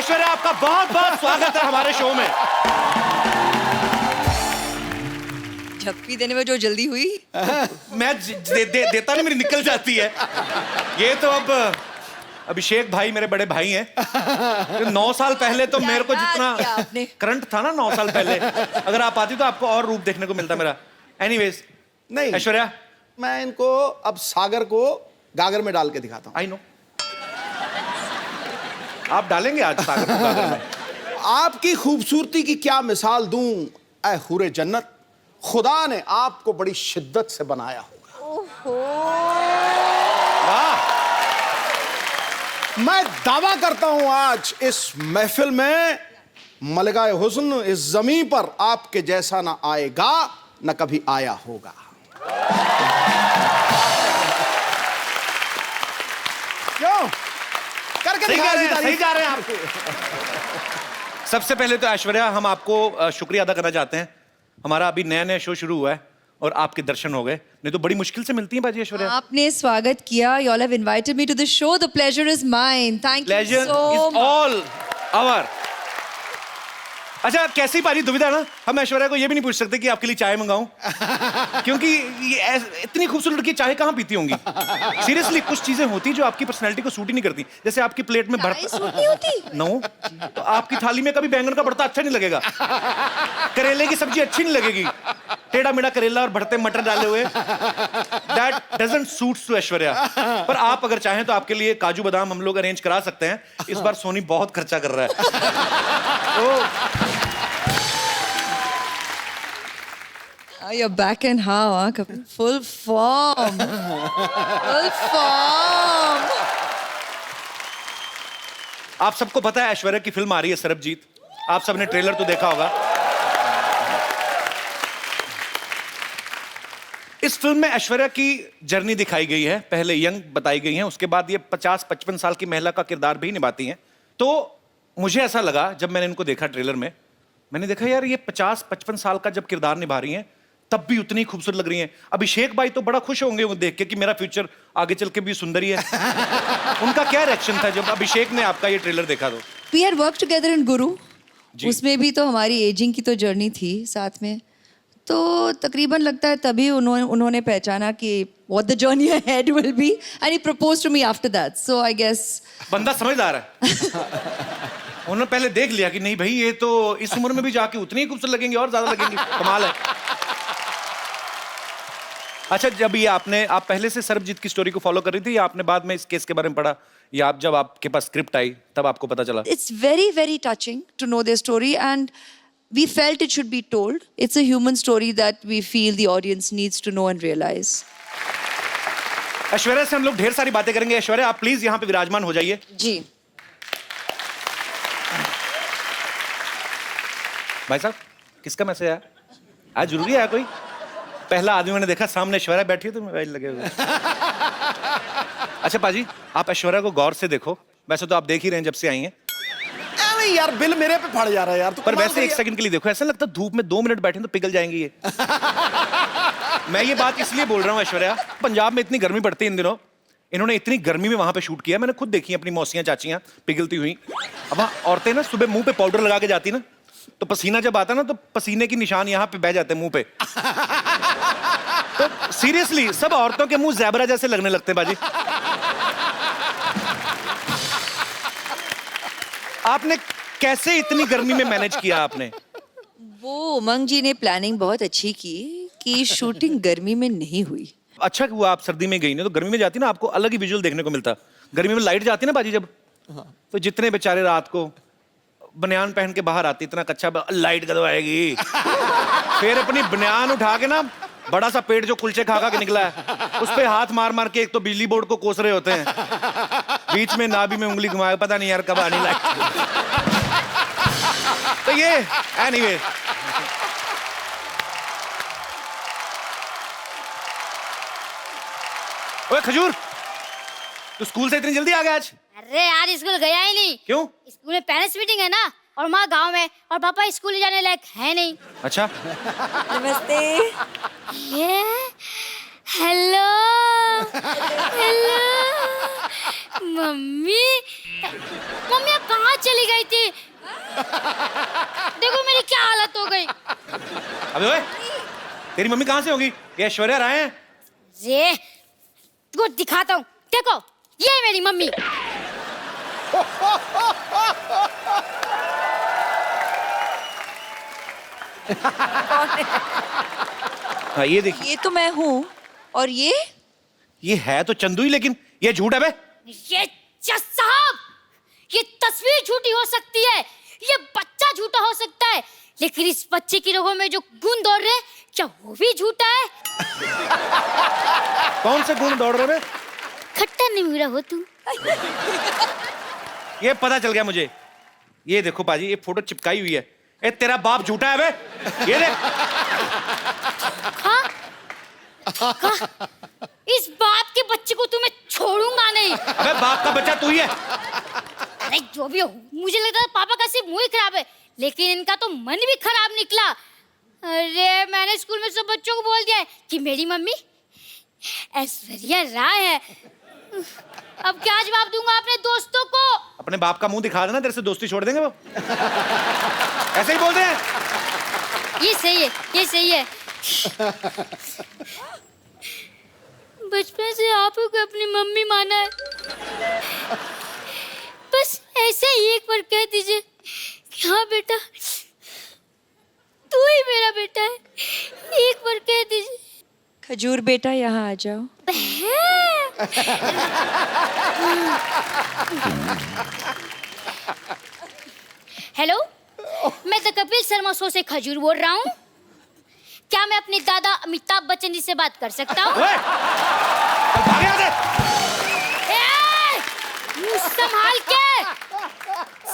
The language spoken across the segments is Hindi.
ऐश्वर्या, आपका बहुत बहुत स्वागत है हमारे शो में। झप्पी देने में जो जल्दी हुई मैं देता नहीं, मेरी निकल जाती है। ये तो अब अभिषेक भाई मेरे बड़े भाई हैं। 9 साल पहले तो मेरे को जितना करंट था ना 9 साल पहले, अगर आप आती तो आपको और रूप देखने को मिलता मेरा। एनीवेज, नहीं ऐश्वर्या, मैं इनको अब सागर को गागर में डाल के दिखाता हूँ। I know. आप डालेंगे आज सागर को गागर में? आपकी खूबसूरती की क्या मिसाल दूं ऐ हुरे जन्नत, खुदा ने आपको बड़ी शिद्दत से बनाया होगा। वाह! मैं दावा करता हूं आज इस महफिल में मलगाए हुस्न इस जमीन पर आपके जैसा ना आएगा न कभी आया होगा। क्यों? करके सही दिखाइए। जा रहे हैं आप। सबसे पहले तो ऐश्वर्या, हम आपको शुक्रिया अदा करना चाहते हैं। हमारा अभी नया नया शो शुरू हुआ है और आपके दर्शन हो गए, नहीं तो बड़ी मुश्किल से मिलती हैं बाजी ऐश्वर्या। आपने स्वागत किया। You all have invited me to the show. The pleasure is mine. Thank you Pleasure so is much. all our. अच्छा, कैसी पारी दुविधा ना, हम ऐश्वर्या को ये भी नहीं पूछ सकते कि आपके लिए चाय मंगाऊं, क्योंकि ये इतनी खूबसूरत लड़की चाय कहाँ पीती होंगी। सीरियसली, कुछ चीजें होती जो आपकी पर्सनैलिटी को सूट ही नहीं करती। जैसे आपकी प्लेट में चाय सूट नहीं होती? नो, तो आपकी थाली में कभी बैंगन का भरता अच्छा नहीं लगेगा, करेले की सब्जी अच्छी नहीं लगेगी, टेढ़ा मेढ़ा करेला और भरते मटर डाले हुए, that doesn't suits to Aishwarya. पर आप अगर चाहें तो आपके लिए काजू बादाम हम लोग अरेंज करा सकते हैं। इस बार सोनी बहुत खर्चा कर रहा है। You're back and how, huh? Kapil? Full form. Full form. आप सबको पता है ऐश्वर्या की फिल्म आ रही है सरबजीत। आप सबने ट्रेलर तो देखा होगा। इस फिल्म में ऐश्वर्या की जर्नी दिखाई गई है। पहले यंग बताई गई है, उसके बाद ये 50-55 साल की महिला का किरदार भी निभाती हैं। तो मुझे ऐसा लगा जब मैंने इनको देखा ट्रेलर में, मैंने देखा यार ये 50-55 साल का जब किरदार निभा रही हैं तब भी उतनी खूबसूरत लग रही हैं। अभिषेक भाई तो बड़ा खुश होंगे वो देख के कि मेरा फ्यूचर आगे चल के भी सुंदर ही है। उनका क्या रिएक्शन था जब अभिषेक ने आपका ये ट्रेलर देखा? तो We had worked together in Guru. उसमें भी तो हमारी एजिंग की तो जर्नी थी साथ में, तो तकरीबन लगता है तभी उन्होंने पहचाना कि what the journey ahead will be and he proposed to me after that. So I guess बंदा समझदार है। उन्होंने पहले देख लिया कि नहीं भाई ये तो इस उम्र में भी जाके उतनी ही खूबसूरत लगेंगी और ज्यादा लगेंगी। कमाल है। अच्छा, जब ये आप पहले से सरबजीत की स्टोरी को फॉलो कर रही थी या आपने बाद में इस केस के बारे में पढ़ा, या जब आपके पास स्क्रिप्ट आई तब आपको पता चला? It's very, very touching to know their story and we felt it should be told. It's a human story that we feel the audience needs to know and realize. Aishwarya से हम लोग ढेर सारी बातें करेंगे। ऐश्वर्या, आप प्लीज यहाँ पे विराजमान हो जाइए। जी। भाई साहब, किसका मैसेज आया? आज जरूरी है कोई? पहला आदमी मैंने देखा सामने ऐश्वर्या बैठी है तो मोबाइल लगे हुए। अच्छा पाजी, आप ऐश्वर्या को गौर से देखो। वैसे तो आप देख ही रहे हैं जब से आई हैं। अरे यार, बिल मेरे पे पड़ जा रहा है यार। पर वैसे एक सेकंड के लिए देखो, ऐसा लगता है धूप में 2 मिनट बैठे तो पिघल जाएंगी ये। मैं ये बात इसलिए बोल रहा हूँ ऐश्वर्या, पंजाब में इतनी गर्मी पड़ती है इन दिनों, इन्होंने इतनी गर्मी में वहां पे शूट किया। मैंने खुद देखी अपनी मौसियां चाचियां पिघलती हुई। अब औरतें ना सुबह मुंह पे पाउडर लगा के जाती ना, तो पसीना जब आता ना तो पसीने की निशान यहाँ पे बह जाते हैं मुंह पे। तो सीरियसली सब औरतों के मुंह ज़ेबरा जैसे लगने लगते हैं बाजी। आपने कैसे इतनी गर्मी में मैनेज किया आपने? वो उमंग जी ने प्लानिंग बहुत अच्छी की कि शूटिंग गर्मी में नहीं हुई। अच्छा हुआ आप सर्दी में गई ना, तो गर्मी में जाती ना आपको अलग ही विजुअल देखने को मिलता। गर्मी में लाइट जाती ना बाजी जब, तो जितने बेचारे रात को बनियान पहन के बाहर आती, इतना कच्चा लाइट कदम आएगी। फिर अपनी बनियान उठा के ना, बड़ा सा पेट जो कुलचे खा खा के निकला है उस पे हाथ मार मार के एक तो बिजली बोर्ड को कोस रहे होते हैं, बीच में नाभि में उंगली घुमाए, पता नहीं यार कब आनी लाइट। तो ये एनीवे, ओए खजूर, तू स्कूल से इतनी जल्दी आ गया आज? अरे यार स्कूल गया ही नहीं। क्यों? स्कूल में पेरेंट्स मीटिंग है ना, और माँ गांव में, और पापा स्कूल ले जाने लायक है नहीं। अच्छा, नमस्ते। ये हेलो हेलो मम्मी, मम्मी आप कहाँ चली गई थी? देखो मेरी क्या हालत हो गई। अबे ओए, तेरी मम्मी कहाँ से होगी? ये ऐश्वर्या राय हैं। ये तुझको दिखाता हूँ, देखो ये है मेरी मम्मी। हाँ ये देखिए, ये तो मैं हूँ, और ये है तो चंदू ही, लेकिन ये झूठ है बे। ये जज साहब, ये तस्वीर झूठी हो सकती है, ये बच्चा झूठा हो सकता है, लेकिन इस बच्चे की रगों में जो खून दौड़ रहे हैं, क्या वो भी झूठा है? कौन से गुण दौड़ रहे बे? खट्टा निमुरा हो तू। ये पता चल गया मुझे। ये देखो पाजी, ये फोटो चिपकाई हुई है। ए तेरा बाप झूठा है बे। ये देख। हाँ? इस बाप के बच्चे को तुम्हें छोड़ूंगा नहीं। अबे बाप का बच्चा तू ही है। अरे जो भी हो, मुझे लगता है पापा का सिर्फ मुंह ही खराब है, लेकिन इनका तो मन भी खराब निकला। अरे मैंने स्कूल में सब बच्चों को बोल दिया है कि मेरी मम्मी ऐश्वर्या राय है। अब क्या जवाब दूंगा अपने दोस्तों को? अपने बाप का मुंह दिखा देना, तेरे से दोस्ती छोड़ देंगे वो। ऐसे ही बोलते हैं। ये सही है, ये सही है। बचपन से आप को अपनी मम्मी माना है, बस ऐसे ही एक बार कह दीजिए कि हाँ बेटा तू ही मेरा बेटा है, एक बार कह दीजिए। खजूर बेटा यहाँ आ जाओ। हेलो, मैं द कपिल शर्मा शो से खजूर बोल रहा हूँ। क्या मैं अपने दादा अमिताभ बच्चन जी से बात कर सकता हूँ? ओए, चल भाग यहाँ से। मुंह संभाल के,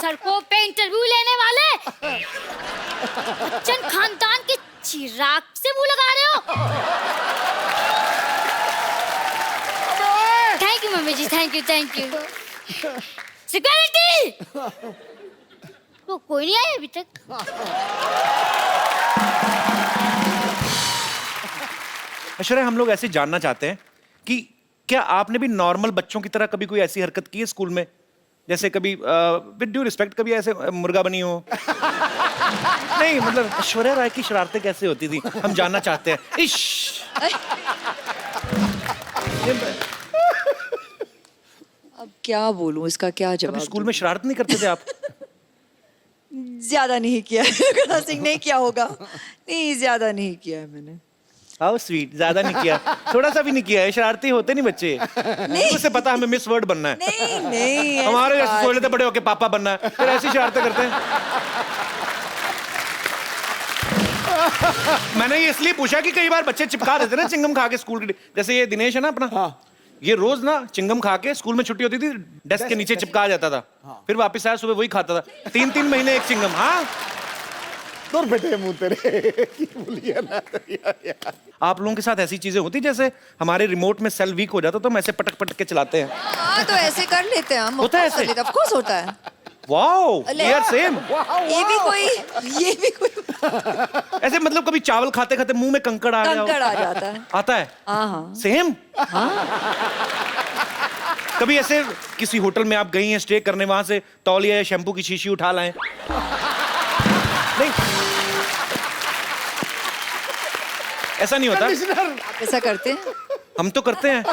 सड़कों पे इंटरव्यू लेने वाले बच्चन खानदान के चिराग से मुंह लगा रहे हो। Thank you mummy ji, thank you thank you. Security, तो कोई नहीं आया अभी तक। ऐश्वर्या, हम लोग ऐसे जानना चाहते हैं कि क्या आपने भी नॉर्मल बच्चों की तरह कभी कोई ऐसी हरकत की है स्कूल में? जैसे कभी विद ड्यू रिस्पेक्ट कभी ऐसे मुर्गा बनी हो? नहीं मतलब ऐश्वर्या राय की शरारतें कैसे होती थी, हम जानना चाहते हैं। इश अब क्या बोलूं, इसका क्या जवाब कभी स्कूल दूं? में शरारत नहीं करते थे आप? ज्यादा नहीं किया है। सिंह नहीं किया होगा, नहीं ज्यादा नहीं किया है मैंने। हाउ स्वीट, ज्यादा नहीं किया, थोड़ा सा भी नहीं किया है। शरारती होते नहीं बच्चे। नहीं उसे पता हमें मिस वर्ड बनना है। नहीं नहीं, हमारे जैसे सोच लेते बड़े होके पापा बनना है, फिर ऐसी शरारतें करते हैं। मैंने ये इसलिए पूछा कि कई बार बच्चे चिपका देते ना चिंगम खा के स्कूल के। जैसे ये दिनेश है ना अपना, ये रोज ना चिंगम खा के स्कूल में छुट्टी होती थी डेस्क के नीचे चिपका जाता था। फिर वापस आया सुबह वही खाता था। 3-3 महीने एक चिंगम। हाँ दूर बेटे मुंह तेरे बोलिए ना यार। आप लोगों के साथ ऐसी चीजें होती जैसे हमारे रिमोट में सेल वीक हो जाता तो हम ऐसे पटक पटक के चलाते हैं? हाँ तो ऐसे कर लेते हैं हम। होता है ऐसे? ऑफ कोर्स होता है। वाओ, अले, वी आर सेम। ये भी कोई ऐसे मतलब कभी चावल खाते खाते मुंह में कंकड़ आ गया हो? कंकड़ आ जाता है। आता है? हाँ हाँ। सेम। कभी ऐसे किसी होटल में आप गई हैं स्टे करने, वहां से तौलिया या शैम्पू की शीशी उठा लाएं? नहीं, ऐसा नहीं होता। आप ऐसा करते हैं? हम तो करते हैं।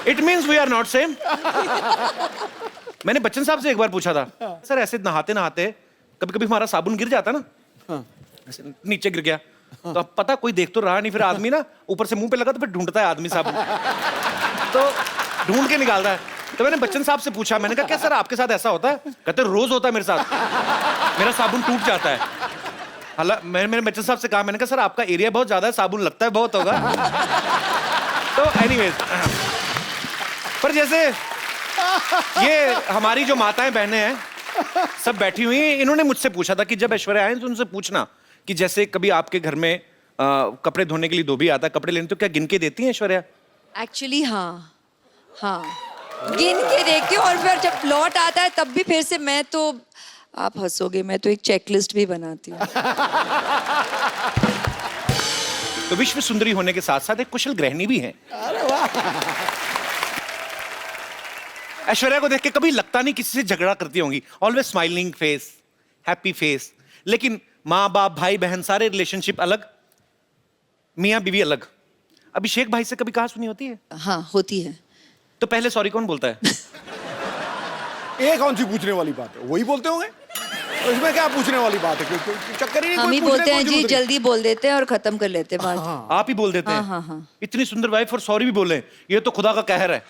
It means we are not same. मैंने बच्चन साहब से एक बार पूछा था, सर ऐसे नहाते नहाते कभी कभी हमारा साबुन गिर जाता ना, ऐसे नीचे गिर गया, तो अब पता कोई देख तो रहा नहीं, फिर आदमी ना ऊपर से मुंह पे लगा तो फिर ढूंढता है आदमी साबुन, तो ढूंढ के निकालता है। तो मैंने बच्चन साहब से पूछा, मैंने कहा क्या सर आपके साथ ऐसा होता है? कहते रोज होता है मेरे साथ, मेरा साबुन टूट जाता है। हालांकि मैंने बच्चन साहब से कहा, मैंने कहा सर आपका एरिया बहुत ज्यादा है, साबुन लगता है बहुत होगा। तो एनीवेज, पर जैसे ये हमारी जो माताएं बहनें हैं सब बैठी हुई हैं, इन्होंने मुझसे पूछा था कि जब ऐश्वर्या आए तो उनसे पूछना कि जैसे कभी आपके घर में कपड़े धोने के लिए धोबी आता है कपड़े लेने, तो क्या गिन के देती हैं ऐश्वर्या? एक्चुअली हाँ हाँ, गिन के देखती हूँ, और फिर जब लौट आता है तब भी फिर से मैं तो, आप हंसोगे, मैं तो एक चेकलिस्ट भी बनाती हूँ। तो विश्व सुंदरी होने के साथ साथ एक कुशल गृहिणी भी हैं। ऐश्वर्या को देख के कभी लगता नहीं किसी से झगड़ा करती होंगी, always smiling face, happy face. लेकिन माँ बाप भाई बहन सारे रिलेशनशिप अलग, मियाँ बीवी अलग। अभिषेक भाई से कभी कहा सुनी होती है? हाँ होती है। तो पहले सॉरी कौन बोलता है? ये कौन सी पूछने वाली बात है, वही बोलते होंगे। तो इसमें क्या पूछने वाली बात है, चक्कर ही नहीं। हम कोई ही पूछने बोलते की हैं जी, जरूरत नहीं। जल्दी बोल देते हैं और खत्म कर लेते हैं बात। आप ही बोल देते हैं? हाँ, हाँ। इतनी सुंदर वाइफ और सॉरी भी बोले, ये तो खुदा का कहर है।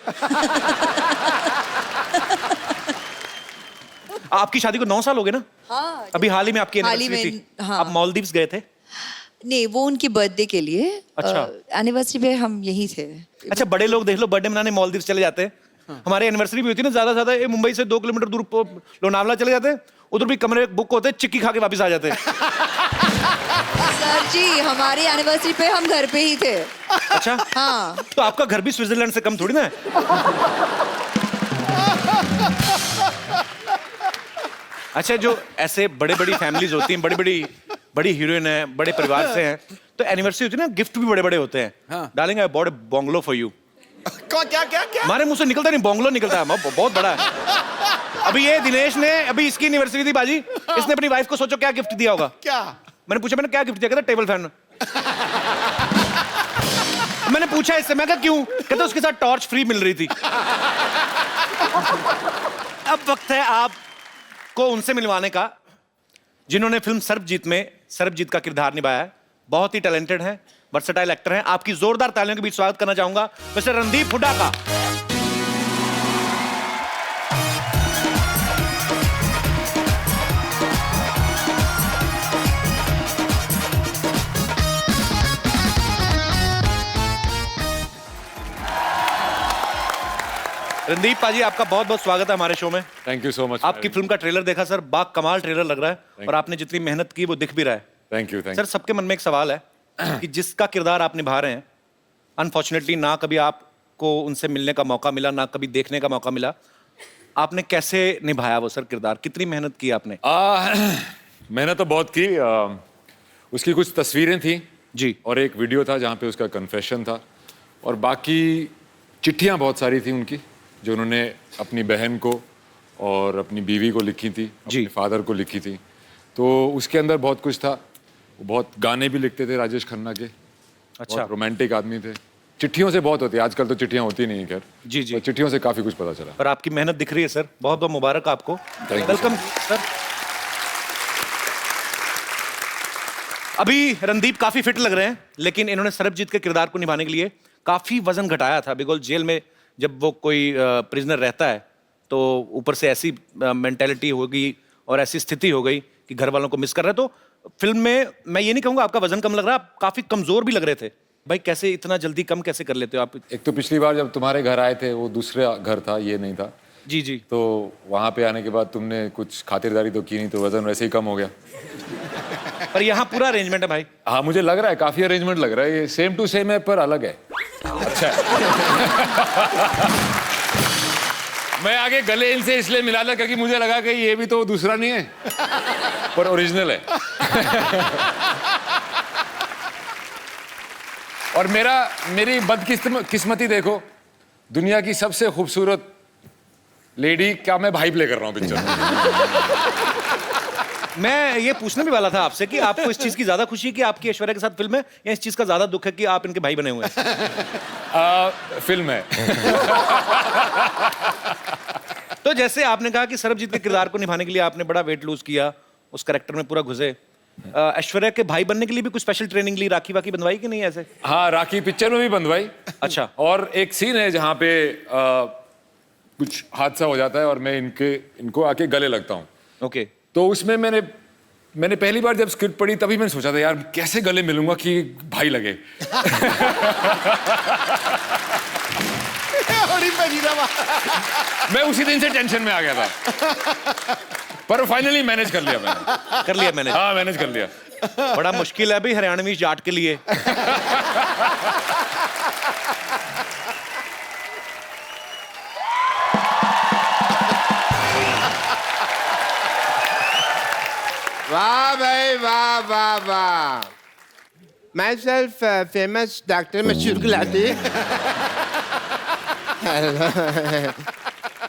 आपकी शादी को 9 साल हो गए ना? हाँ। अभी हाल ही में आपकी हाल ही एनिवर्सरी में, थी। हाँ। आप मालदीव्स गए थे? नहीं, वो उनकी बर्थडे के लिए। अच्छा। एनिवर्सरी पे हम यहीं थे। अच्छा, बड़े लोग देख लो बर्थडे मनाने मालदीव्स चले जाते हैं। हमारे एनिवर्सरी भी होती है ना, ज्यादा ज्यादा ये मुंबई से 2 किलोमीटर दूर लोनावला चले जाते हैं, उधर भी कमरे बुक होते हैं, चिक्की खा के वापस आ जाते हैं। सर जी, हमारी एनिवर्सरी पे हम घर पे ही थे। अच्छा। हाँ। तो आपका घर भी स्विट्जरलैंड से कम थोड़ी ना है। अच्छा, जो ऐसे बड़े बड़ी फैमिलीज होती हैं, बड़ी हीरोइन है, बड़े परिवार से हैं, तो एनिवर्सरी होती है ना, गिफ्ट भी बड़े बड़े होते हैं। हाँ। Darling, I bought a bungalow for you. क्या क्या क्या क्या? हमारे मुंह से निकलता नहीं, बंगलो निकलता है, बहुत बड़ा है। अभी ये दिनेश ने, अभी इसकी एनिवर्सरी थी बाजी, इसने अपनी वाइफ को सोचो क्या गिफ्ट दिया होगा। क्या? मैंने पूछा, मैंने क्या गिफ्ट दिया? कहता टेबल फैन। मैंने पूछा इससे, मैं कहा क्यों? कहता उसके साथ टॉर्च फ्री मिल रही थी। अब वक्त है आपको उनसे मिलवाने का जिन्होंने फिल्म सर्वजीत में सर्वजीत का किरदार निभाया है। बहुत ही टैलेंटेड है, वर्सेटाइल एक्टर हैं। आपकी जोरदार तालियों के बीच स्वागत करना चाहूंगा मिस्टर रणदीप हुड्डा का। रणदीप पाजी, आपका बहुत बहुत स्वागत है हमारे शो में। Thank you so much. आपकी फिल्म का ट्रेलर देखा सर, बा कमाल ट्रेलर लग रहा है, और आपने जितनी मेहनत की वो दिख भी रहा है। Thank you. सर, सबके मन में एक सवाल है कि जिसका किरदार आप निभा रहे हैं, अनफॉर्चुनेटली ना कभी आपको उनसे मिलने का मौका मिला, ना कभी देखने का मौका मिला, आपने कैसे निभाया वो सर किरदार? कितनी मेहनत की आपने? मैंने तो बहुत की। उसकी कुछ तस्वीरें थी जी, और एक वीडियो था जहाँ पे उसका कन्फेशन था, और बाकी चिट्ठियाँ बहुत सारी थी उनकी जो उन्होंने अपनी बहन को और अपनी बीवी को लिखी थी, अपने फादर को लिखी थी। तो उसके अंदर बहुत कुछ था। वो बहुत गाने भी लिखते थे राजेश खन्ना के। अच्छा। बहुत रोमांटिक आदमी थे। चिट्ठियों से बहुत होती है, आजकल तो चिट्ठियाँ होती नहीं है खैर। जी जी। पर चिट्ठियों से काफ़ी कुछ पता चला। पर आपकी मेहनत दिख रही है सर, बहुत बहुत मुबारक आपको। Thank you, welcome sir. अभी रणदीप काफी फिट लग रहे हैं, लेकिन इन्होंने सर्वजीत के किरदार को निभाने के लिए काफी वजन घटाया था। बिकॉज जेल में जब वो कोई प्रिजनर रहता है तो ऊपर से ऐसी मेंटेलिटी हो गई और ऐसी स्थिति हो गई कि घर वालों को मिस कर रहे। तो फिल्म में मैं ये नहीं कहूंगा आपका वजन कम लग रहा, आप काफी कमजोर भी लग रहे थे। भाई कैसे इतना जल्दी कम कैसे कर लेते हो आप? एक तो पिछली बार जब तुम्हारे घर आए थे वो दूसरा घर था, ये नहीं था। जी जी। तो वहाँ पे आने के बाद तुमने कुछ खातिरदारी तो की नहीं, तो वजन वैसे ही कम हो गया। पर यहाँ पूरा अरेंजमेंट है भाई। हाँ, मुझे लग रहा है काफी अरेंजमेंट लग रहा है। ये सेम टू सेम है पर अलग है। अच्छा है। मैं आगे गले इनसे इसलिए मिला ला क्योंकि मुझे लगा कि ये भी तो दूसरा नहीं है पर ओरिजिनल है। और मेरी बदकिस्मती देखो, दुनिया की सबसे खूबसूरत लेडी क्या मैं भाई प्ले कर रहा हूँ पिक्चर में। मैं ये पूछने भी वाला था आपसे कि आपको इस चीज की ज्यादा खुशी है कि आपकी ऐश्वर्या के साथ फिल्म है, या इस चीज का ज्यादा दुख है कि आप इनके भाई बने हुए हैं? फिल्म है। तो जैसे आपने कहा कि सर्वजीत के किरदार को निभाने के लिए आपने बड़ा वेट लूज किया, उस कैरेक्टर में पूरा घुसे। ऐश्वर्या के भाई बनने के लिए भी कुछ स्पेशल ट्रेनिंग ली, राखी वाखी बंधवाई कि नहीं ऐसे? हाँ, राखी पिक्चर में भी बंधवाई। अच्छा। और एक सीन है जहाँ पे कुछ हादसा हो जाता है और मैं इनको आके गले लगता हूँ। ओके। तो उसमें मैंने पहली बार जब स्क्रिप्ट पढ़ी तभी मैंने सोचा था यार कैसे गले मिलूंगा कि भाई लगे। मैं उसी दिन से टेंशन में आ गया था, पर फाइनली मैनेज कर लिया मैंने। हाँ, मैनेज कर लिया। बड़ा मुश्किल है भाई हरियाणवी जाट के लिए। वाह भाई वाह वाह वाह। माई सेल्फ फेमस डॉक्टर मशहूर गुलाटी।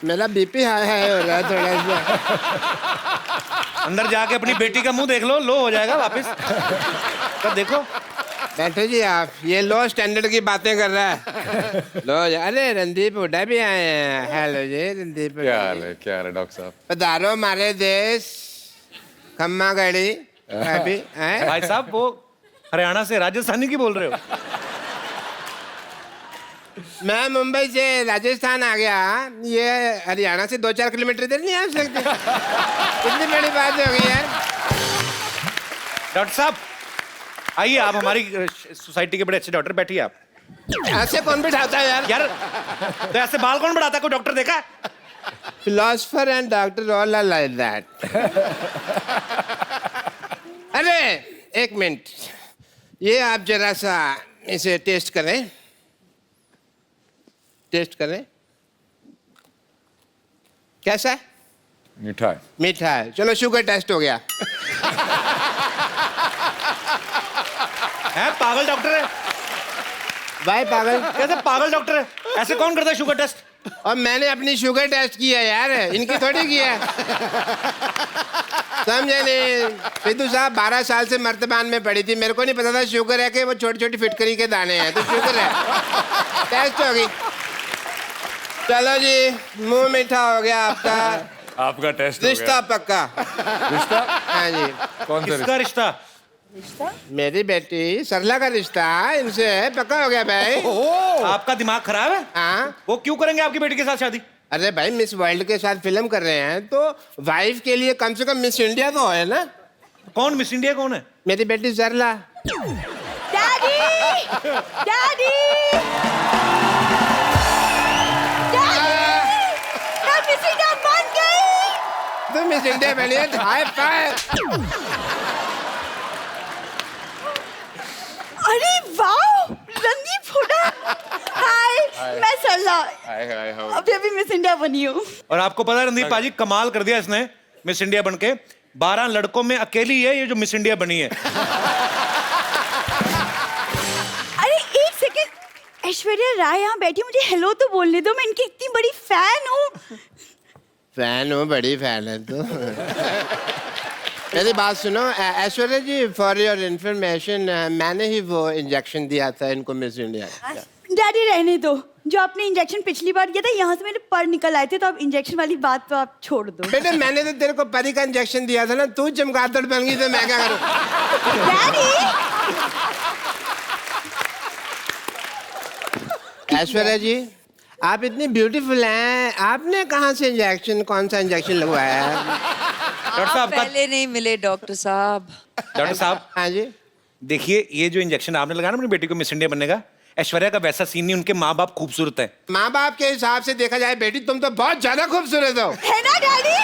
मेरा बीपी हाई हाई हो रहा है थोड़ा सा। अंदर जाके अपनी बेटी का मुंह देख लो, लो हो जाएगा वापस। तो देखो। बैठो जी आप, ये लो स्टैंडर्ड की बातें कर रहा है। लो अरे रणदीप हुड्डा भी आए हैं। हेलो जी रणदीप। क्या हाल है, क्या हाल है डॉक्टर साहब? पधारो हमारे देश खम्मा गढ़ी अभी हैं? भाई साहब वो हरियाणा से राजस्थानी की बोल रहे हो? मैं मुंबई से राजस्थान आ गया, ये हरियाणा से 2-4 किलोमीटर इधर नहीं आ सकते। कितनी बड़ी बात हो गई यार। डॉक्टर साहब आइए, आप हमारी सोसाइटी के बड़े अच्छे डॉक्टर, बैठिए आप। ऐसे कौन बिठाता है यार? यार तो ऐसे बाल कौन बढ़ाता है? कोई डॉक्टर देखा है? Philosopher and doctor all are like that. अरे एक मिनट, ये आप जरा सा इसे टेस्ट करें, टेस्ट करें। कैसा है? मीठा है। मीठा है। चलो शुगर टेस्ट हो गया। है पागल डॉक्टर है? भाई पागल, कैसे पागल डॉक्टर है? ऐसे कौन करता है शुगर टेस्ट? और मैंने अपनी शुगर टेस्ट किया यार, इनकी थोड़ी किया। समझे नहीं? सिद्धू साहब 12 साल से मर्तबान में पड़ी थी, मेरे को नहीं पता था शुगर है कि वो छोटी छोटी फिटकरी के दाने हैं, तो शुगर है। टेस्ट हो गई। चलो जी, मुंह मीठा हो गया आपका। आपका टेस्ट हो रिश्ता गया। पक्का। रिश्ता? हाँ जी। कौन सा किसका रिश्ता? मेरी बेटी सरला का रिश्ता इनसे पक्का हो गया भाई। आपका दिमाग खराब है? हाँ। वो क्यों करेंगे आपकी बेटी के साथ शादी? अरे भाई मिस वर्ल्ड के साथ फिल्म कर रहे हैं, तो वाइफ के लिए कम से कम मिस इंडिया तो है ना। कौन मिस इंडिया कौन है? मेरी बेटी सरला। डैडी डैडी मैं मिस इंडिया बन गई। तो मिस इंडिया बनी है, हाई फाइव। अरे वाह, रणदीप हुड्डा। हाय, मैं सरला, हाय हाय हाय। अभी मिस इंडिया बनी हूँ। और आपको पता है रणदीप पाजी, कमाल कर दिया इसने मिस इंडिया बनके। 12 लड़कों में अकेली है ये जो मिस इंडिया बनी है। अरे एक सेकंड, ऐश्वर्या राय यहाँ बैठी, मुझे हेलो तो बोलने दो, मैं इनकी इतनी बड़ी फैन हूँ। फैन हो, बड़ी फैन है तो। मेरी बात सुनो ऐश्वर्या जी, फॉर योर इंफॉर्मेशन, मैंने ही वो इंजेक्शन दिया था इनको मिस इंडिया। डैडी रहने दो, जो आपने इंजेक्शन पिछली बार किया था यहाँ से मेरे पर निकल आए थे, तो अब इंजेक्शन वाली बात तो आप छोड़ दो। बेटे मैंने तो तेरे को परी का इंजेक्शन दिया था ना, तू चमगादड़ बन गई तो मैं क्या करूं? डैडी ऐश्वर्या जी, आप इतनी ब्यूटीफुल हैं, आपने कहाँ से इंजेक्शन, कौन सा इंजेक्शन लगवाया है? डॉक्टर साहब का पहले नहीं मिले डॉक्टर साहब। डॉक्टर साहब हाँ जी। देखिए, ये जो इंजेक्शन आपने लगाया ना अपनी बेटी को मिस इंडिया बनने का, ऐश्वर्या का वैसा सीन नहीं, उनके माँ बाप खूबसूरत है। माँ बाप के हिसाब से देखा जाए बेटी, तुम तो बहुत ज्यादा खूबसूरत हो। है ना डैडी?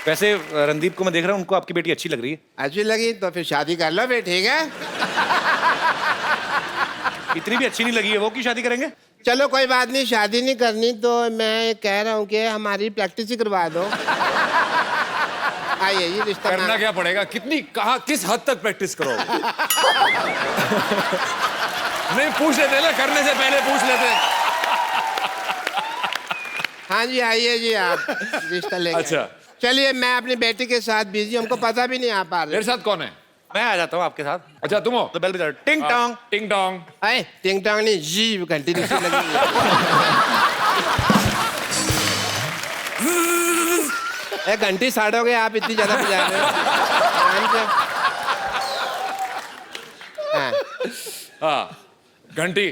वैसे रणदीप को मैं देख रहा हूँ, उनको आपकी बेटी अच्छी लग रही है। अच्छी लगी तो फिर शादी कर लो फिर, ठीक है? इतनी भी अच्छी नहीं लगी है वो, क्यों शादी करेंगे? चलो कोई बात नहीं, शादी नहीं करनी तो मैं कह रहा हूँ कि हमारी प्रैक्टिस ही करवा दो। आइए ये रिश्ता करना क्या पड़ेगा? कितनी, कहाँ, किस हद तक प्रैक्टिस करो? नहीं पूछ लेते ना, करने से पहले पूछ लेते। हाँ जी आइए जी, आप रिश्ता लेके अच्छा। आइए। चलिए मैं अपनी बेटी के साथ बिजी, हमको पता भी नहीं आ पा रहे। मेरे साथ कौन है? मैं आ जाता हूँ आपके साथ। अच्छा तुम हो? तो बेल बजा, टिंग टोंग। टिंग टोंग। अरे टिंग टोंग नहीं, जी घंटी नीचे लगी हुई है। एक घंटी साड़ोगे आप, इतनी ज्यादा बजा रहे हो। आराम से। हाँ, हाँ घंटी।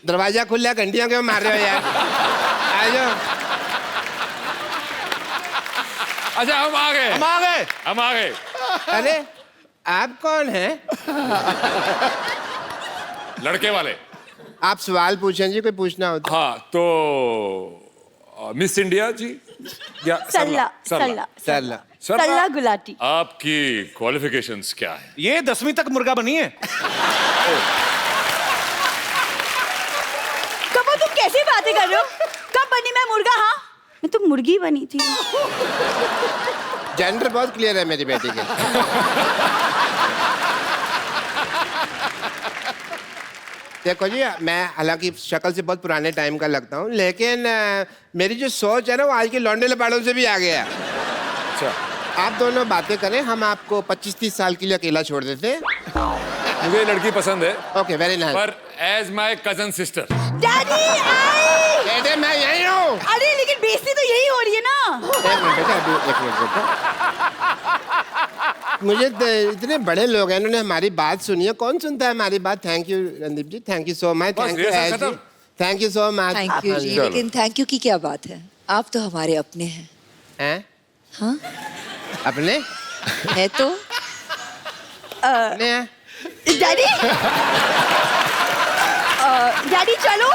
दरवाजा खुला, घंटियां क्यों मार रहे हो यार? आ जाओ। अच्छा हम आ गए, हम आ गए। हम आ गए। अरे आप कौन हैं? लड़के वाले। आप सवाल पूछें जी, कोई पूछना हो तो। हाँ तो मिस इंडिया जी या सरला सरला सरला सरला। सरला गुलाटी। आपकी क्वालिफिकेशंस क्या है? ये 10वीं तक मुर्गा बनी है। कब तुम कैसी बातें कर रहे हो? कब बनी मैं मुर्गा? हाँ मैं तो मुर्गी बनी थी। जेंडर बहुत क्लियर है मेरी बेटी के। देखो जी, मैं हालांकि शक्ल से बहुत पुराने टाइम का लगता हूँ, लेकिन मेरी जो सोच है ना वो आज के लौंडे लपाड़ों से भी आगे है। अच्छा, आप दोनों बातें करें, हम आपको 25-30 साल के लिए अकेला छोड़ देते हैं। मुझे ये लड़की पसंद है, ओके, वेरी नाइस। पर as my cousin sister. Daddy आई। बेटे मैं यही हूँ। अरे लेकिन बेइज्जती तो यही हो रही है ना। एक मिनट बेटा, अभी एक मिनट बेटा। मुझे इतने बड़े लोग हैं, इन्होंने हमारी बात सुनी है। कौन सुनता है हमारी बात? Thank you Randeep ji, thank you so much. Thank you, thank you so much. Thank you ji, लेकिन थैंक यू की क्या बात है? आप तो हमारे अपने हैं। हैं? हाँ अपने? है तो। अपने हैं? डैडी डैडी चलो।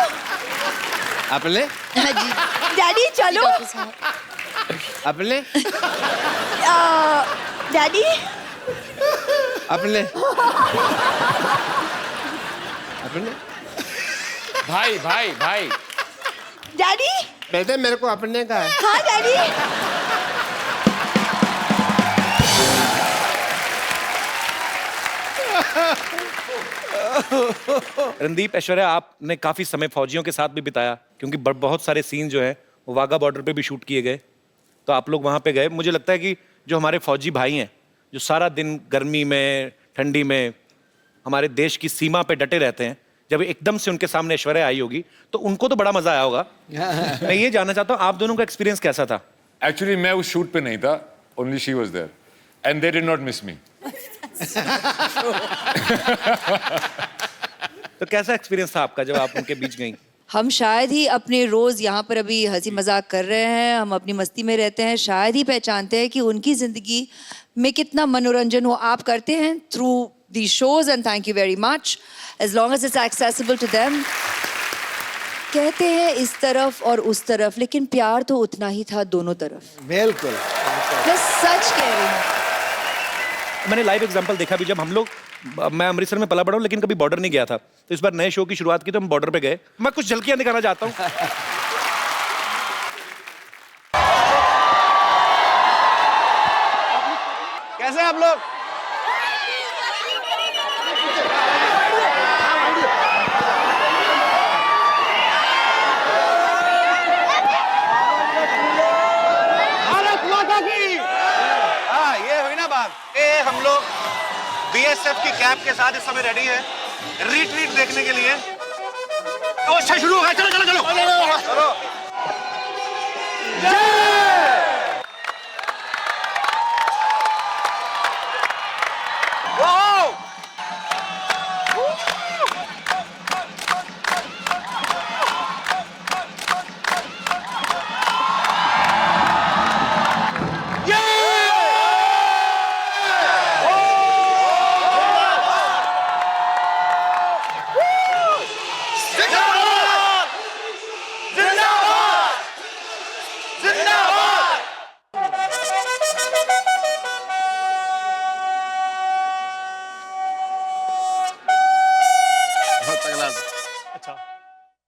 अपने? हाँ जी डैडी चलो। अपने? डैडी अपने? अपने? भाई भाई भाई। डैडी। बेटे मेरे को अपने का है। हाँ डैडी। रणदीप, ऐश्वर्या, आपने काफी समय फौजियों के साथ भी बिताया, क्योंकि बहुत सारे सीन जो हैं वो वाघा बॉर्डर पे भी शूट किए गए, तो आप लोग वहां पे गए। मुझे लगता है कि जो हमारे फौजी भाई हैं, जो सारा दिन गर्मी में ठंडी में हमारे देश की सीमा पे डटे रहते हैं, जब एकदम से उनके सामने ऐश्वर्या आई होगी तो उनको तो बड़ा मजा आया होगा। मैं ये जानना चाहता हूँ, आप दोनों का एक्सपीरियंस कैसा था? एक्चुअली मैं उस शूट पे नहीं था, only she was there and they did not miss me. तो कैसा एक्सपीरियंस था आपका जब आप उनके बीच गई? हम शायद ही अपने रोज यहाँ पर अभी हंसी मजाक कर रहे हैं, हम अपनी मस्ती में रहते हैं, शायद ही पहचानते हैं कि उनकी जिंदगी में कितना मनोरंजन हो। आप करते हैं through the shows and thank you very much, as long as it's accessible to them. कहते हैं इस तरफ और उस तरफ, लेकिन प्यार तो उतना ही था दोनों तरफ। बिल्कुल। मैं सच कह रही हूँ। मैंने लाइव एग्जांपल देखा भी, जब हम लोग, मैं अमृतसर में पला बड़ा हूं लेकिन कभी बॉर्डर नहीं गया था, तो इस बार नए शो की शुरुआत की तो हम बॉर्डर पे गए। मैं कुछ झलकियां दिखाना चाहता हूं। कैसे हैं आप लोग? भारत माता की। हाँ, ये हुई ना बात। हम लोग बीएसएफ की कैप के साथ इस समय रेडी है रिट्रीट देखने के लिए। तो अच्छा शुरू हो गया, चलो चलो चलो चलो।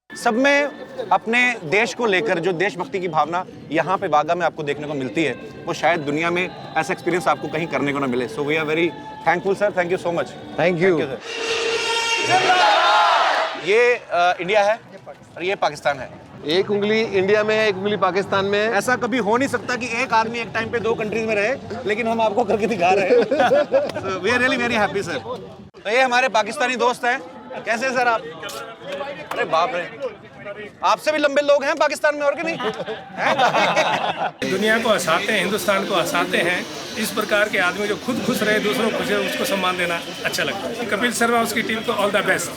सब में अपने देश को लेकर जो देशभक्ति की भावना यहाँ पे वाघा में आपको देखने को मिलती है, वो शायद दुनिया में ऐसा एक्सपीरियंस आपको कहीं करने को ना मिले। So we are very thankful sir, thank you so much. Thank you. ये इंडिया है और ये पाकिस्तान है। एक उंगली इंडिया में है, एक उंगली पाकिस्तान में है। ऐसा कभी हो नहीं सकता कि एक आदमी एक टाइम पे दो कंट्रीज में रहे, लेकिन हम आपको करके दिखा रहे हैं। We are really very happy sir. तो ये हमारे पाकिस्तानी दोस्त हैं। कैसे सर आप? अरे बाप रे, आपसे भी लंबे लोग हैं पाकिस्तान में, और कि नहीं हैं? दुनिया को हंसाते हैं, हिंदुस्तान को हंसाते हैं। इस प्रकार के आदमी जो खुद खुश रहे, दूसरों को खुश रहे, उसको सम्मान देना अच्छा लगता है। कपिल शर्मा उसकी टीम को all the best.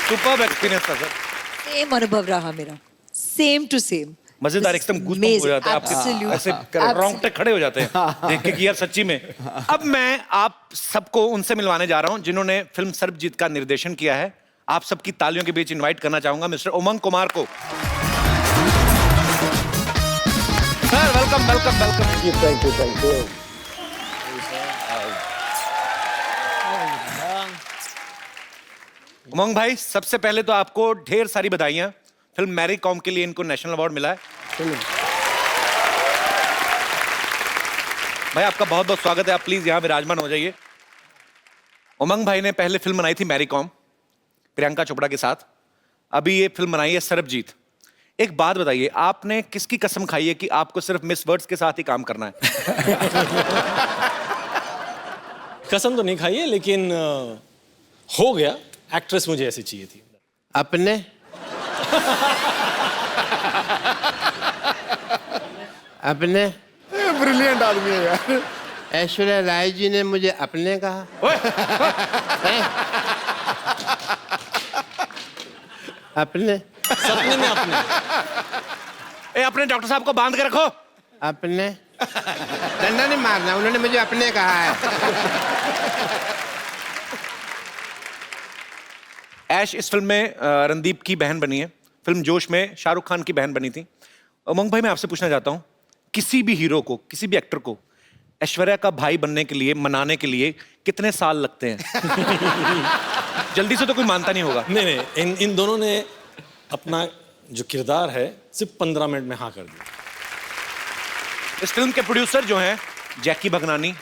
Superb experience था सर। सेम अनुभव रहा मेरा, सेम टू सेम। मजेदार, एकदम गूज़बम्प हो जाता है आपके, ऐसे रोंगटे खड़े हो जाते हैं देख के कि यार सच्ची में। अब मैं आप सबको उनसे मिलवाने जा रहा हूं जिन्होंने फिल्म सर्वजीत का निर्देशन किया है। आप सबकी तालियों के बीच इनवाइट करना चाहूंगा मिस्टर उमंग कुमार को। Sir welcome welcome welcome. Thank you thank you. Umang भाई, सबसे पहले तो आपको ढेर सारी बधाइयां। फिल्म मैरी कॉम के लिए इनको नेशनल अवार्ड मिला है। भाई आपका बहुत बहुत स्वागत है, आप प्लीज यहाँ विराजमान हो जाइए। उमंग भाई ने पहले फिल्म बनाई थी मैरी कॉम, प्रियंका चोपड़ा के साथ। अभी ये फिल्म बनाई है सरबजीत। एक बात बताइए, आपने किसकी कसम खाई है कि आपको सिर्फ मिस वर्ड्स के साथ ही काम करना है? कसम तो नहीं खाई है, लेकिन हो गया। एक्ट्रेस मुझे ऐसी चाहिए थी। अपने अपने ब्रिलियंट आदमी है यार। ऐश्वर्या राय जी ने मुझे अपने कहा। हैं? अपने सपने में अपने। अपने डॉक्टर साहब को बांध के रखो। अपने डंडा नहीं मारना, उन्होंने मुझे अपने कहा है। ऐश इस फिल्म में रणदीप की बहन बनी है। फिल्म जोश में शाहरुख खान की बहन बनी थी। उमंग भाई, मैं आपसे पूछना चाहता हूँ, किसी भी हीरो को, किसी भी एक्टर को ऐश्वर्या का भाई बनने के लिए, मनाने के लिए कितने साल लगते हैं? जल्दी से तो कोई मानता नहीं होगा। नहीं, इन दोनों ने अपना जो किरदार है सिर्फ 15 मिनट में हाँ कर दिया। इस फिल्म के प्रोड्यूसर जो हैं जैकी भगनानी,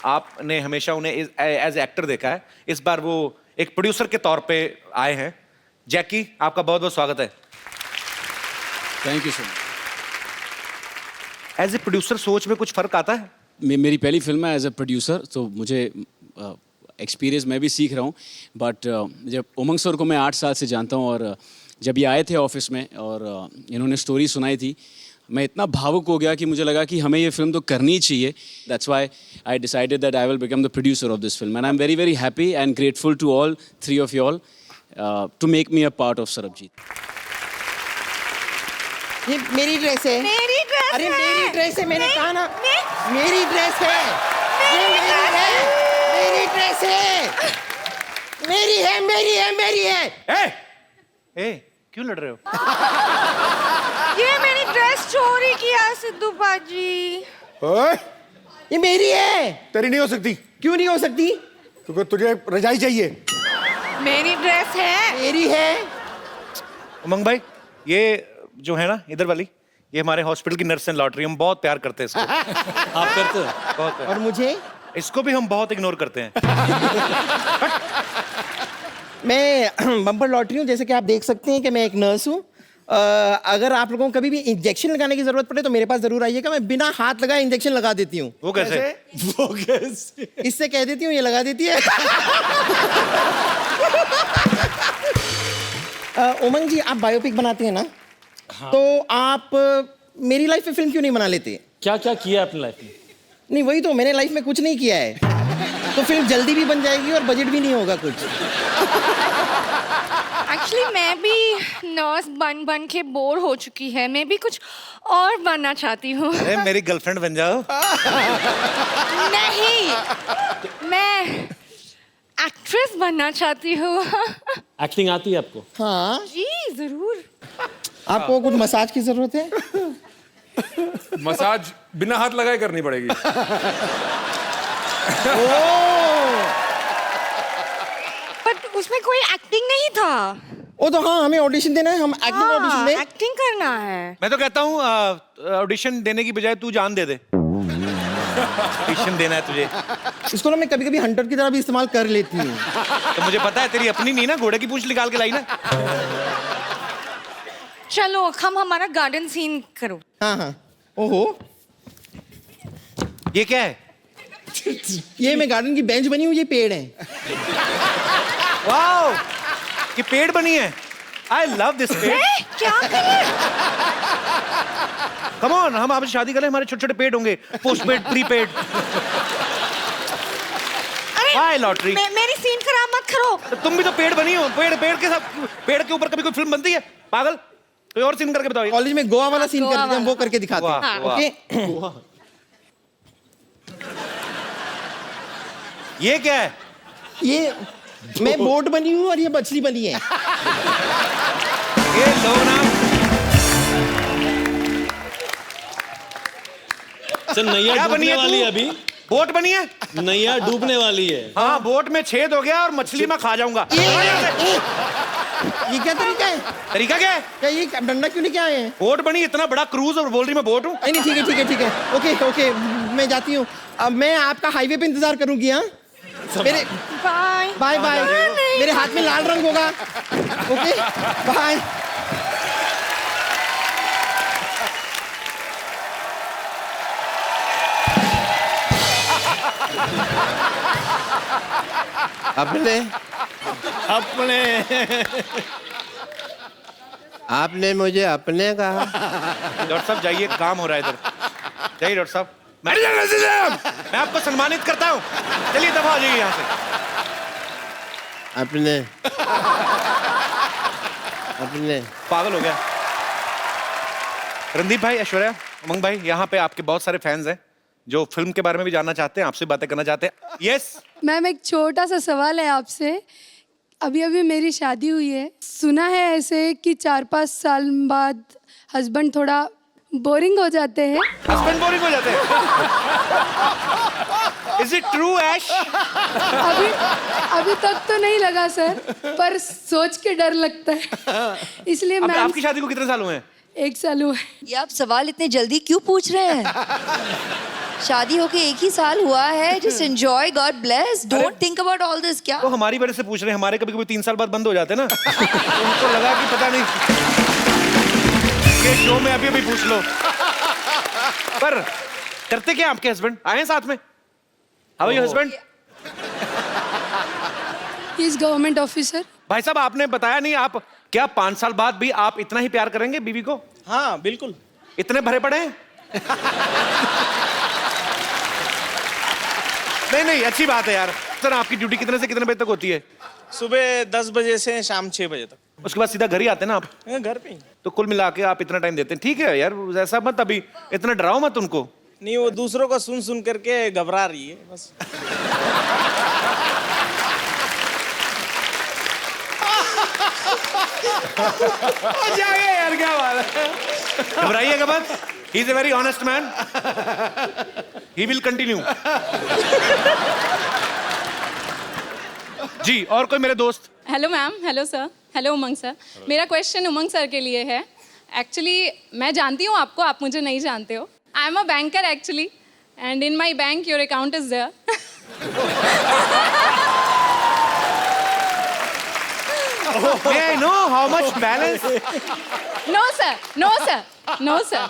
आपने हमेशा उन्हें एज एक्टर देखा है, इस बार वो एक प्रोड्यूसर के तौर पे आए हैं। जैकी, आपका बहुत बहुत स्वागत है। Thank you so much. As a producer सोच में कुछ फर्क आता है? मेरी पहली फिल्म है एज ए प्रोड्यूसर, तो मुझे एक्सपीरियंस मैं भी सीख रहा हूँ। बट जब उमंग सर को मैं 8 साल से जानता हूँ, और जब ये आए थे ऑफिस में और इन्होंने स्टोरी सुनाई थी, मैं इतना भावुक हो गया कि मुझे लगा कि हमें ये फिल्म तो करनी ही चाहिए। That's why I decided that I will become the producer of this film, and I am very very happy and grateful to all 3 of you all to make me a part of Sarabjit. ये मेरी ड्रेस है। मेरी ड्रेस अरे है। मेरी ड्रेस है, मैंने कहा ना। मे- मेरी ड्रेस है। ये मेरी है। मेरी ड्रेस है। मेरी है, मेरी है, मेरी है। ए, क्यों लड़ रहे हो? ये मेरी ड्रेस चोरी किया सिद्धू बाजी। ओए, ये मेरी है। तेरी नहीं हो सकती। क्यों नहीं हो सकती? क्योंकि तुझे रजाई चाहिए। मेरी ड्रेस है। मेरी है। उमंग भाई, ये जो है ना इधर वाली, ये हमारे हॉस्पिटल की नर्स एंड लॉटरी, हम बहुत प्यार करते हैं इसको। आप करते हो? बहुत प्यार। और मुझे? इसको भी हम बहुत इग्नोर करते हैं। मैं बम्पर लॉटरी हूँ, जैसे कि आप देख सकते हैं कि मैं एक नर्स हूँ। अगर आप लोगों को कभी भी इंजेक्शन लगाने की जरूरत पड़े तो मेरे पास जरूर आइएगा, मैं बिना हाथ लगाए इंजेक्शन लगा देती हूँ। वो कैसे? वो कैसे? इससे कह देती हूँ, ये लगा देती है। उमंग जी, आप बायोपिक बनाते हैं ना? हाँ। तो आप मेरी लाइफ में फिल्म क्यों नहीं बना लेते? क्या क्या किया अपनी लाइफ में? नहीं, वही तो, मैंने लाइफ में कुछ नहीं किया है। तो फिल्म जल्दी भी बन जाएगी और बजट भी नहीं होगा कुछ। एक्चुअली मैं भी नर्स बन बन के बोर हो चुकी है, मैं भी कुछ और बनना चाहती हूँ। अरे मेरी गर्लफ्रेंड बन जाओ। नहीं, मैं एक्ट्रेस बनना चाहती हूँ। एक्टिंग आती है आपको? हाँ जी जरूर। आपको कुछ मसाज की जरूरत है? मसाज बिना हाथ लगाए करनी पड़ेगी। बट उसमें कोई एक्टिंग नहीं था। वो तो हाँ, हमें ऑडिशन देना है, हम एक्टिंग ऑडिशन दें। एक्टिंग करना है। मैं तो कहता हूँ ऑडिशन देने की बजाय तू जान दे दे। ऑडिशन देना है तुझे। इसको ना मैं कभी कभी हंटर की तरह भी इस्तेमाल कर लेती हूँ। तो मुझे पता है तेरी अपनी नहीं ना, घोड़े की पूंछ निकाल के लाई ना। चलो हम हमारा गार्डन सीन करो। हाँ हाँ। ओहो, ये क्या है? ये मैं गार्डन की बेंच बनी हुई, ये पेड़ है। वाओ, ये पेड़ बनी है। आई लव दिस पेड़। क्या करें? कम ऑन, हम आपसे शादी करें, हमारे छोटे छोटे पेड़ होंगे, पोस्ट पेड, प्री पेड। हाय लॉटरी। मेरी सीन खराब मत करो। तुम भी तो पेड़ बनी हो। पेड़ के साथ, पेड़ के ऊपर कभी कोई फिल्म बनती है? पागल, कोई और सीन करके बताओ। कॉलेज में गोवा वाला सीन करते हैं, हम वो करके दिखाते हैं। वाह, ओके। ये क्या है? ये मैं बोट बनी हूँ और ये मछली बनी है। ये लो ना। सर नैया क्या बनी डूबने है वाली तू? है अभी। बोट बनी है? नैया डूबने वाली है। हाँ, बोट में छेद हो गया और मछली में खा जाऊंगा। ये क्या तरीका है? तरीका क्या है? क्या ये डंडा क्यों लेके आए हैं? बोट बनी, इतना बड़ा क्रूज, और बोल रही मैं बोट हूँ। नहीं ठीक है, ठीक है, ठीक है। ओके ओके, मैं जाती हूँ। अब मैं आपका हाईवे पे इंतजार करूंगी। हाँ मेरे बाय बाय बाय। मेरे हाथ में लाल रंग होगा। Okay bye. अपने आपने मुझे अपने कहा। डॉक्टर साहब जाइए, काम हो रहा है इधर। जाइए डॉक्टर साहब, मैं आपको सम्मानित करता हूँ। चलिए दफा हो जाइए यहाँ से। अपने अपने पागल हो गया। रणदीप भाई, ऐश्वर्या, उमंग भाई, यहाँ पे आपके बहुत सारे फैंस हैं जो फिल्म के बारे में भी जानना चाहते हैं, आपसे बातें करना चाहते हैं। यस मैम, एक छोटा सा सवाल है आपसे। अभी अभी मेरी शादी हुई है, सुना है ऐसे कि 4-5 साल बाद हस्बैंड थोड़ा बोरिंग हो जाते हैं। हस्बैंड बोरिंग हो जाते हैं? Is it true, ऐश? अभी तक तो नहीं लगा सर, पर सोच के डर लगता है, इसलिए अब मैम। आपकी शादी को कितने साल हुए हैं? 1 साल हुआ है। ये आप सवाल इतने जल्दी क्यों पूछ रहे हैं? शादी होके 1 ही साल हुआ है। Just enjoy, God bless, don't think about all this. क्या वो हमारी वजह से पूछ रहे हैं, हमारे कभी कभी 3 साल बाद बंद हो जाते हैं ना। तो उनको लगा कि पता नहीं ये शो में अभी अभी पूछ लो। पर करते क्या आपके हस्बैंड? आए हैं साथ में? How are your husband? He is government officer. भाई साहब, आपने बताया नहीं, आप क्या 5 साल बाद भी आप इतना ही प्यार करेंगे बीवी को? हाँ बिल्कुल। इतने भरे पड़े हैं? नहीं, अच्छी बात है यार। सर, आपकी ड्यूटी कितने से कितने बजे तक होती है? सुबह 10 बजे से शाम 6 बजे तक। उसके बाद सीधा घर ही आते हैं ना आप? घर पे ही। तो कुल मिला के आप इतना टाइम देते हैं। ठीक है यार, ऐसा मत, अभी इतना डराओ मत उनको। नहीं, वो दूसरों का सुन सुन करके घबरा रही है बस। जाइए यार, क्या बात है। घबराइएगा मत, he is a very honest man, he will continue. जी, और कोई मेरे दोस्त? Hello ma'am, hello sir, hello Umang sir. मेरा क्वेश्चन उमंग सर के लिए है। एक्चुअली मैं जानती हूँ आपको, आप मुझे नहीं जानते हो। I am a banker actually, and in my bank your account is there. May I know how much balance? No sir, no sir, no sir,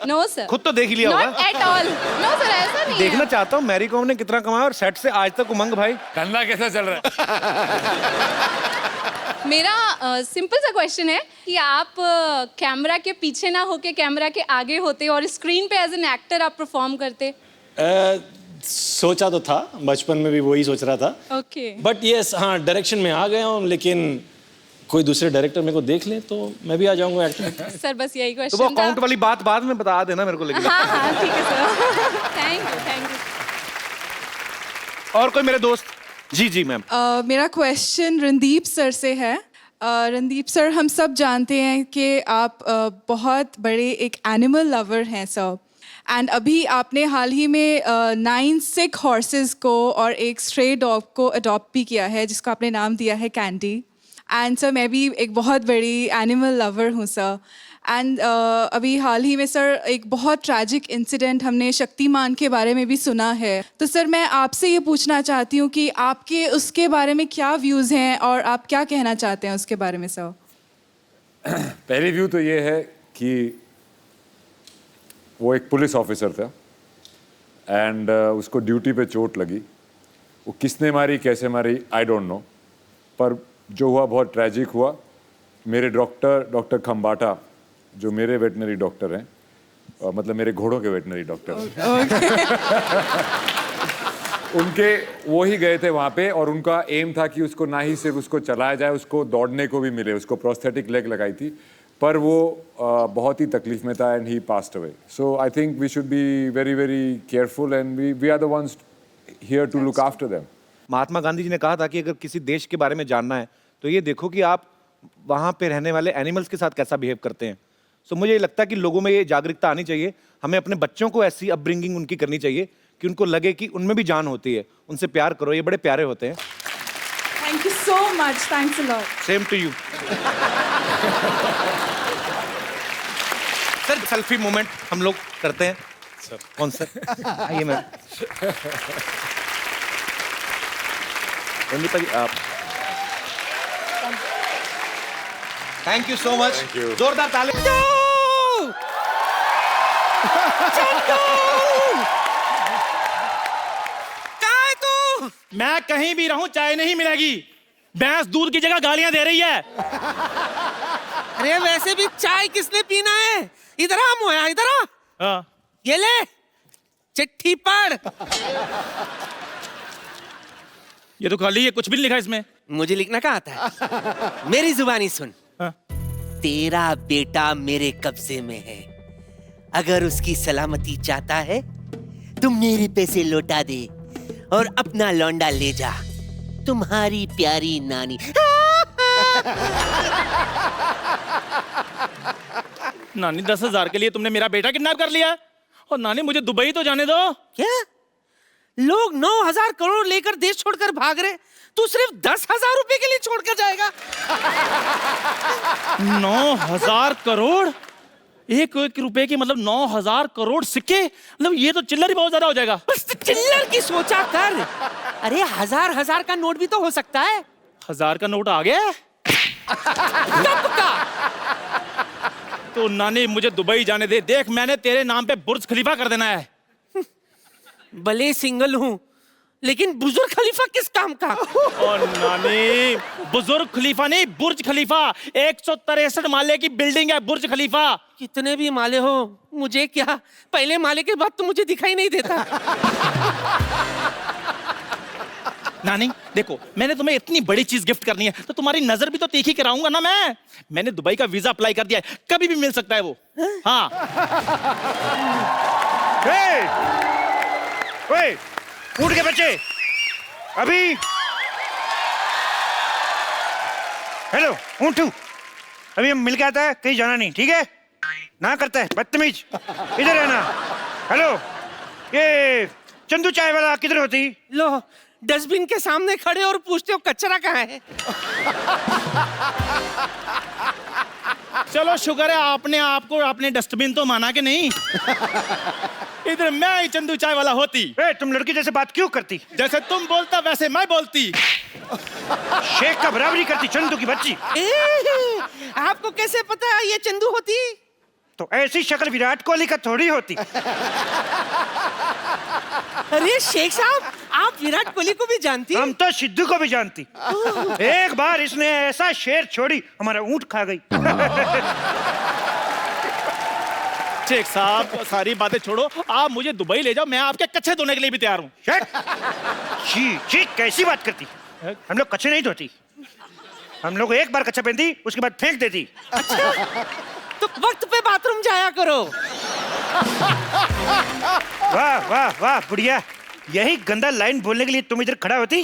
no sir. खुद तो देख ही लिया Not होगा। at all. No sir, ऐसा नहीं देखना है। चाहता हूँ मैरी कॉम ने कितना कमाया और सेट से आज तक उमंग भाई धंधा कैसा चल रहा है? मेरा सिंपल सा क्वेश्चन है कि आप कैमरा के पीछे ना होके कैमरा के आगे होते और स्क्रीन पे एज एन एक्टर आप परफॉर्म करते। सोचा तो था, बचपन में भी वही सोच रहा था। ओके। बट यस, हाँ डायरेक्शन में आ गया हूँ, लेकिन कोई दूसरे डायरेक्टर मेरे को देख ले तो मैं भी आ जाऊंगा एक्टर। सर बस यही तो वो क्वेश्चन था। अकाउंट वाली बात बाद में बता देना मेरे को, लेकिन हाँ ठीक है sir. Thank you, thank you. और कोई मेरे दोस्त? जी मैम। मेरा क्वेश्चन रणदीप सर से है। रणदीप सर, हम सब जानते हैं कि आप बहुत बड़े एक एनिमल लवर हैं सर, एंड अभी आपने हाल ही में 9 सिक हॉर्सेस को और एक स्ट्रे डॉग को अडॉप्ट भी किया है, जिसको आपने नाम दिया है कैंडी। एंड सर, मैं भी एक बहुत बड़ी एनिमल लवर हूँ सर। एंड अभी हाल ही में सर एक बहुत ट्रैजिक इंसिडेंट हमने शक्तिमान के बारे में भी सुना है। तो सर मैं आपसे ये पूछना चाहती हूँ कि आपके उसके बारे में क्या व्यूज़ हैं और आप क्या कहना चाहते हैं उसके बारे में सर? पहली व्यू तो ये है कि वो एक पुलिस ऑफिसर था एंड उसको ड्यूटी पे चोट लगी। वो किसने मारी, कैसे मारी, आई डोंट नो, पर जो हुआ बहुत ट्रैजिक हुआ। मेरे डॉक्टर खम्बाटा, जो मेरे वेटनरी डॉक्टर हैं, मतलब मेरे घोड़ों के वेटनरी डॉक्टर उनके वो ही गए थे वहाँ पे, और उनका एम था कि उसको ना ही सिर्फ उसको चलाया जाए, उसको दौड़ने को भी मिले। उसको प्रोस्थेटिक लेग लगाई थी, पर वो बहुत ही तकलीफ में था and he passed away. So I think we should be very very careful and we are the ones here to look after them. Mahatma Gandhi ji ने कहा था कि अगर किसी देश के बारे में जानना है तो ये देखो कि आप वहाँ पे रहने वाले एनिमल्स के साथ कैसा बिहेव करते हैं। सो मुझे लगता है कि लोगों में ये जागरूकता आनी चाहिए। हमें अपने बच्चों को ऐसी अपब्रिंगिंग उनकी करनी चाहिए कि उनको लगे कि उनमें भी जान होती है। उनसे प्यार करो, ये बड़े प्यारे होते हैं। Thank you so much, thanks a lot. Same to you. Sir, selfie moment हम लोग करते हैं। सर। कौन सर? आइए मैं रणदीप जी आप thank you so much. Thank you. जोरदार ताली। मैं कहीं भी रहूं चाय नहीं मिलेगी। भैंस दूध की जगह गालियां दे रही है। अरे वैसे भी चाय किसने पीना है? इधर आ मोया, इधर आ। हाँ। ये ले चिट्ठी पढ़। ये तो खाली है, कुछ भी नहीं लिखा इसमें। मुझे लिखना कहाँ आता है? मेरी जुबानी सुन। हाँ। तेरा बेटा मेरे कब्जे में है, अगर उसकी सलामती चाहता है तो मेरे पैसे लौटा दे और अपना लौंडा ले जा। तुम्हारी प्यारी नानी। नानी 10,000 के लिए तुमने मेरा बेटा किडनैप कर लिया? और नानी मुझे दुबई तो जाने दो। क्या लोग 9,000 करोड़ लेकर देश छोड़कर भाग रहे, तू सिर्फ 10,000 रुपए के लिए छोड़कर जाएगा? 9,000 करोड़? एक रुपए की मतलब 9,000 करोड़ सिक्के? मतलब ये तो चिल्लर ही बहुत ज्यादा हो जाएगा। बस चिल्लर की सोचा कर। अरे हजार का नोट भी तो हो सकता है। 1000 का नोट आ गया? कब का? तो नानी मुझे दुबई जाने दे। देख मैंने तेरे नाम पे बुर्ज खलीफा कर देना है। भले सिंगल हूँ लेकिन बुजुर्ग खलीफा किस काम का? और नानी बुजुर्ग खलीफा नहीं, बुर्ज खलीफा। 163 माले की बिल्डिंग है बुर्ज खलीफा। कितने भी माले हो मुझे क्या, पहले माले के बाद तो मुझे दिखाई नहीं देता। नानी देखो, मैंने तुम्हें इतनी बड़ी चीज गिफ्ट करनी है तो तुम्हारी नजर भी तो तीखी कराऊंगा ना मैं। मैंने दुबई का वीजा अप्लाई कर दिया है, कभी भी मिल सकता है वो। हाँ। उठ के बच्चे अभी। हेलो ऊँटू, अभी हम मिल के आता है, कहीं जाना नहीं, ठीक है? ना करता है बदतमीज, इधर है ना। हेलो, ये चंदू चाय वाला किधर होती? लो डस्टबिन के सामने खड़े और पूछते हो कचरा कहाँ है? चलो शुक्र है आपने आपको अपने डस्टबिन तो माना कि नहीं। इधर मैं ही चंदू चाय वाला होती। तुम लड़की जैसे बात क्यों करती? जैसे तुम बोलता वैसे मैं बोलती। शेख का बराबरी करती चंदू की बच्ची। आपको कैसे पता है ये चंदू होती? तो ऐसी शक्ल विराट कोहली का थोड़ी होती। अरे शेख साहब, आप विराट कोहली को भी जानती? हम तो सिद्धू को भी जानती। एक बार इसने ऐसा शेर छोड़ी, हमारा ऊंट खा गई। शेख साहब सारी बातें छोड़ो, आप मुझे दुबई ले जाओ, मैं आपके कच्चे धोने के लिए भी तैयार हूँ। जी जी, कैसी बात करती? हम लोग कच्चे नहीं धोती, हम लोग एक बार कच्चा पहनती उसके बाद फेंक देती। अच्छा, तो वक्त पे बाथरूम जाया करो। वाह वाह वाह बुढ़िया, यही गंदा लाइन बोलने के लिए तुम इधर खड़ा होती?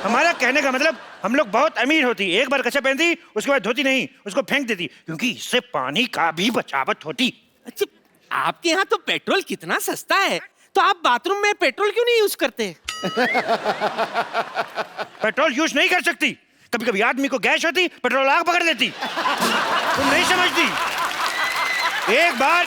हमारा कहने का मतलब हम लोग बहुत अमीर होती, एक बार कच्चा पहनती उसके बाद धोती नहीं, उसको फेंक देती, क्योंकि इससे पानी का भी बचावट होती। अच्छा, आपके यहाँ तो पेट्रोल कितना सस्ता है, तो आप बाथरूम में पेट्रोल क्यों नहीं यूज करते? पेट्रोल यूज नहीं कर सकती, कभी कभी आदमी को गैस होती, पेट्रोल आग पकड़ लेती। तुम नहीं समझती। एक बार